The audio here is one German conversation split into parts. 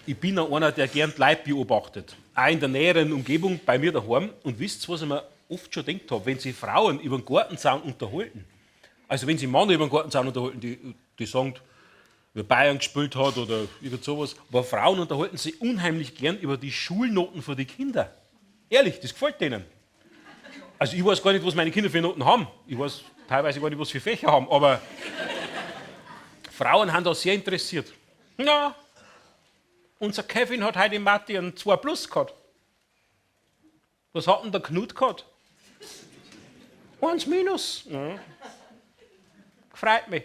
Ich bin einer, der gern die Leute beobachtet. Auch in der näheren Umgebung, bei mir daheim. Und wisst ihr, was ich mir oft schon gedacht habe? Wenn sich Frauen über den Gartenzaun unterhalten, also wenn sich Männer über den Gartenzaun unterhalten, die sagen, wer Bayern gespielt hat oder irgend sowas, aber Frauen unterhalten sich unheimlich gern über die Schulnoten für die Kinder. Ehrlich, das gefällt denen. Also ich weiß gar nicht, was meine Kinder für Noten haben. Ich weiß teilweise gar nicht, was für Fächer haben, aber Frauen haben da sehr interessiert. Ja, unser Kevin hat heute in Mathe einen 2+ gehabt. Was hat denn der Knut gehabt? 1-. Ja. Freut mich.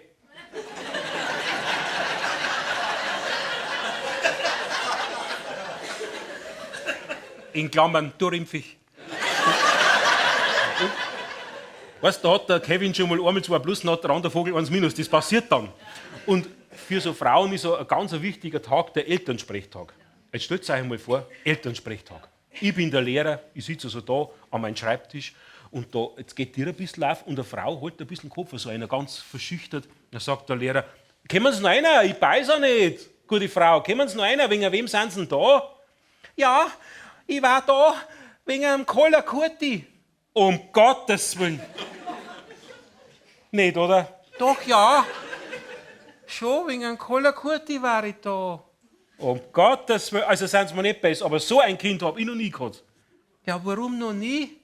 In Klammern, durchimpfig. Weißt du, da hat der Kevin schon mal einmal 2+, dann hat der andere Vogel 1-. Das passiert dann. Und für so Frauen ist so ein ganz wichtiger Tag der Elternsprechtag. Jetzt stellt euch einmal vor, Elternsprechtag. Ich bin der Lehrer, ich sitze also da an meinem Schreibtisch und da, jetzt geht dir ein bisschen auf und eine Frau holt ein bisschen den Kopf, also einer ganz verschüchtert. Dann sagt der Lehrer, kommen Sie noch einer? Ich weiß auch nicht, gute Frau, kommen Sie noch einer? Wegen wem sind Sie denn da? Ja, ich war da wegen einem Cola Kurti. Um Gottes Willen. Nicht, oder? Doch, ja. Schon, wegen einem Cola Kurti war ich da. Um Gottes Willen. Also sind Sie mir nicht besser, aber so ein Kind habe ich noch nie gehabt. Ja, warum noch nie?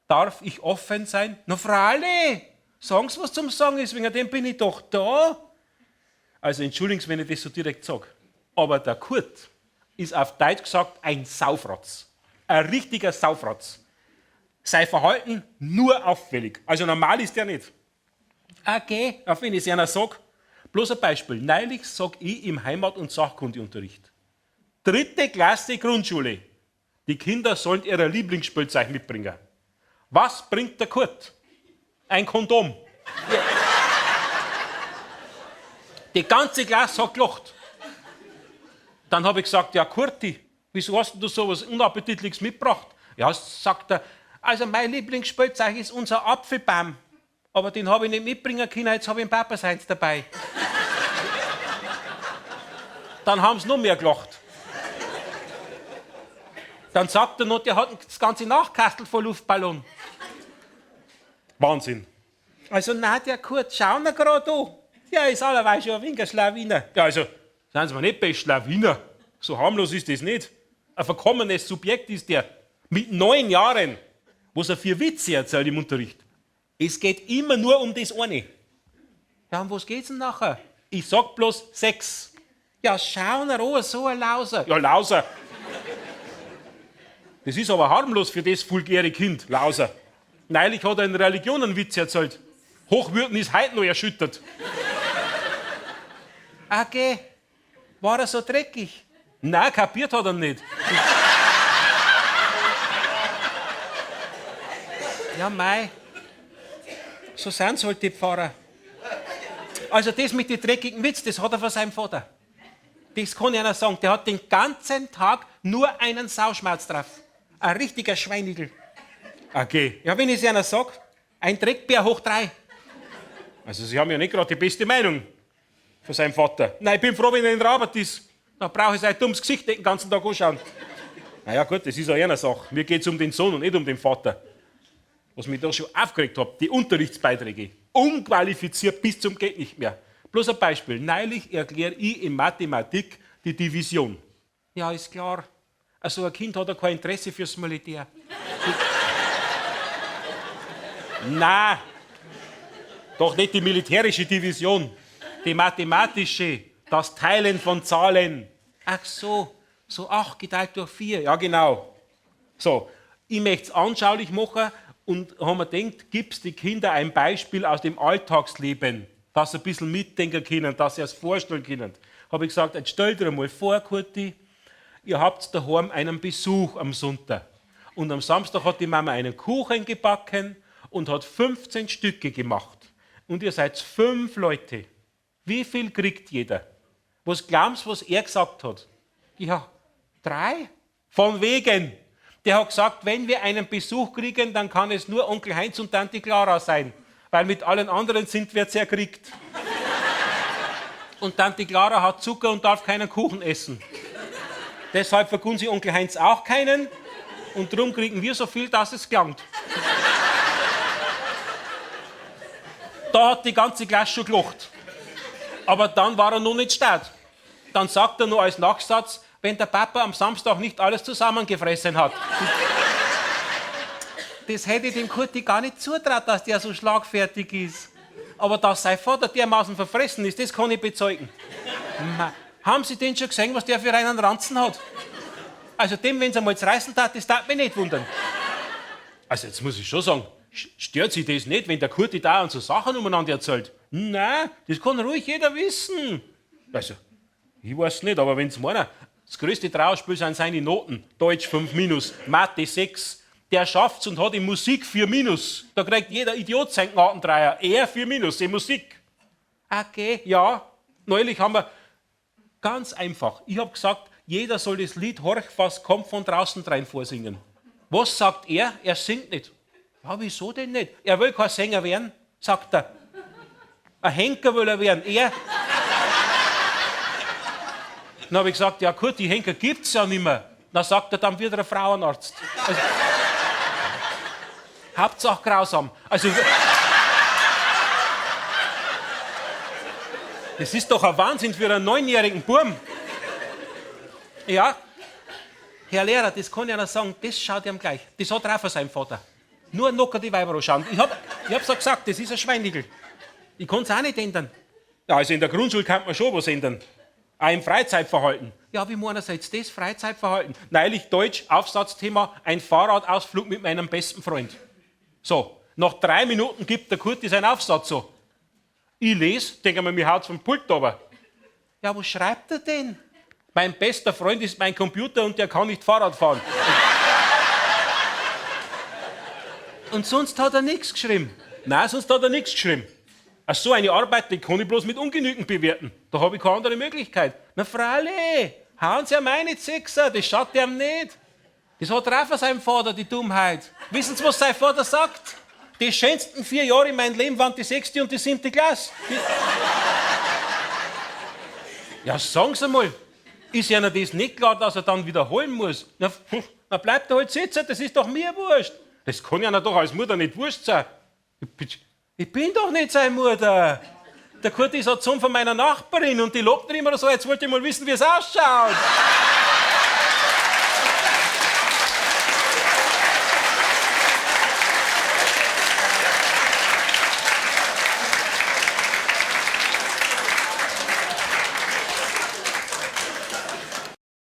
Darf ich offen sein? Na, freilich. Sagen Sie, was zum Sagen ist, wegen dem bin ich doch da. Also entschuldigen Sie, wenn ich das so direkt sage. Aber der Kurt ist auf Deutsch gesagt ein Saufratz. Ein richtiger Saufratz. Sein Verhalten nur auffällig. Also normal ist der nicht. Okay, auf wenn ich es einer sage. Bloß ein Beispiel. Neulich sage ich im Heimat- und Sachkundeunterricht. 3. Klasse Grundschule. Die Kinder sollen ihr Lieblingsspielzeug mitbringen. Was bringt der Kurt? Ein Kondom. Die ganze Klasse hat gelacht. Dann habe ich gesagt, ja Kurti, wieso hast du so was Unappetitliches mitgebracht? Ja, sagt er, also mein Lieblingsspielzeug ist unser Apfelbaum. Aber den habe ich nicht mitbringen können, jetzt habe ich einen Papa seins dabei. Dann haben sie noch mehr gelacht. Dann sagt er noch, der hat das ganze Nachkastel voll Luftballon. Wahnsinn. Also nein, der Kurt, schau ihn gerade an. Ja, ist allerweise schon ein wenig ein Schlawiner. Ja, also, seien Sie mir nicht bei Schlawiner. So harmlos ist das nicht. Ein verkommenes Subjekt ist der. Mit 9 Jahren, was er für Witze erzählt im Unterricht. Es geht immer nur um das eine. Ja, um was geht's denn nachher? Ich sag bloß 6. Ja, schau ihn an, so ein Lauser. Ja, Lauser. Das ist aber harmlos für das vulgäre Kind, Lauser. Neulich hat er in Religion einen Witz erzählt. Hochwürden ist heute noch erschüttert. Okay, war er so dreckig? Nein, kapiert hat er nicht. Ja, mei. So sind halt die Pfarrer. Also das mit den dreckigen Witz, das hat er von seinem Vater. Das kann ich einer sagen. Der hat den ganzen Tag nur einen Sauschmerz drauf. Ein richtiger Schweinigel. Okay. Ja, wenn ich es einer sage, ein Dreckbär hoch 3. Also Sie haben ja nicht gerade die beste Meinung von seinem Vater. Nein, ich bin froh, wenn er in Rabat ist. Dann brauche ich sein dummes Gesicht den ganzen Tag anschauen. Naja gut, das ist auch eine Sache. Mir geht es um den Sohn und nicht um den Vater. Was mich da schon aufgeregt hat, die Unterrichtsbeiträge. Unqualifiziert bis zum geht nicht mehr. Bloß ein Beispiel. Neulich erkläre ich in Mathematik die Division. Ja, ist klar. Also ein Kind hat ja kein Interesse fürs Militär. Nein, doch nicht die militärische Division. Die mathematische, das Teilen von Zahlen. Ach so, so 8 geteilt durch 4. Ja, genau. So, ich möchte es anschaulich machen und haben mir gedacht, gibst die Kinder ein Beispiel aus dem Alltagsleben, dass sie ein bisschen mitdenken können, dass sie es vorstellen können. Habe ich gesagt, jetzt stell dir mal vor, Kurti, ihr habt daheim einen Besuch am Sonntag. Und am Samstag hat die Mama einen Kuchen gebacken und hat 15 Stücke gemacht. Und ihr seid 5 Leute. Wie viel kriegt jeder? Was glaubst du, was er gesagt hat? Ja, 3. Von wegen. Der hat gesagt, wenn wir einen Besuch kriegen, dann kann es nur Onkel Heinz und Tante Clara sein. Weil mit allen anderen sind wir zerkriegt. Und Tante Clara hat Zucker und darf keinen Kuchen essen. Deshalb vergun sie Onkel Heinz auch keinen und darum kriegen wir so viel, dass es gelangt. Da hat die ganze Klasse schon gelacht. Aber dann war er noch nicht stark. Dann sagt er nur als Nachsatz, wenn der Papa am Samstag nicht alles zusammengefressen hat. Das hätte ich dem Kurti gar nicht zutraut, dass der so schlagfertig ist. Aber dass sein Vater dermaßen verfressen ist, das kann ich bezeugen. Haben Sie denn schon gesehen, was der für einen Ranzen hat? Also dem, wenn es einmal zu reißen tat, das darf mich nicht wundern. Also jetzt muss ich schon sagen, stört Sie das nicht, wenn der Kurti da und so Sachen umeinander erzählt? Nein, das kann ruhig jeder wissen. Also, ich weiß nicht, aber wenn Sie meinen, das größte Trauerspiel sind seine Noten. Deutsch 5-, Mathe 6. Der schafft's und hat in Musik 4-. Da kriegt jeder Idiot seinen Gnadendreier. Er 4- in Musik. Okay, ja. Neulich haben wir ganz einfach. Ich habe gesagt, jeder soll das Lied Horch, was kommt von draußen drein vorsingen. Was sagt er? Er singt nicht. Ja, wieso denn nicht? Er will kein Sänger werden, sagt er. Ein Henker will er werden. Er. Dann habe ich gesagt, ja gut, die Henker gibt's ja nicht mehr. Dann sagt er, dann wird er ein Frauenarzt. Also, Hauptsache grausam. Also, das ist doch ein Wahnsinn für einen 9-jährigen Burm. Ja, Herr Lehrer, das kann ich Ihnen sagen, das schaut ihm gleich. Das hat er auch von seinem Vater. Nur noch die Weiber anschauen. Ich hab's ja gesagt, das ist ein Schweinigel. Ich kann es auch nicht ändern. Ja, also in der Grundschule kann man schon was ändern. Auch im Freizeitverhalten. Ja, wie meinen Sie jetzt das Freizeitverhalten? Neulich Deutsch, Aufsatzthema, ein Fahrradausflug mit meinem besten Freund. So, nach 3 Minuten gibt der Kurti seinen Aufsatz so. Ich lese, denke mir haut's vom Pult runter. Ja, was schreibt er denn? Mein bester Freund ist mein Computer und der kann nicht Fahrrad fahren. Und sonst hat er nichts geschrieben. Nein, sonst hat er nichts geschrieben. Ach so eine Arbeit, die kann ich bloß mit ungenügend bewerten. Da habe ich keine andere Möglichkeit. Na Fralle, hauen Sie ja meine Sechser, das schaut dem nicht. Das hat er auch von seinem Vater, die Dummheit. Wissen Sie, was sein Vater sagt? Die schönsten 4 Jahre in meinem Leben waren die 6. und die 7. Klasse. Ja, sagen Sie mal, ist Ihnen das nicht klar, dass er dann wiederholen muss? Na bleibt er halt sitzen, das ist doch mir wurscht. Das kann Ihnen doch als Mutter nicht wurscht sein. Ich bin doch nicht seine Mutter. Der Kurti ist ein Sohn von meiner Nachbarin und die lobt ihn immer so, jetzt wollte ich mal wissen, wie es ausschaut.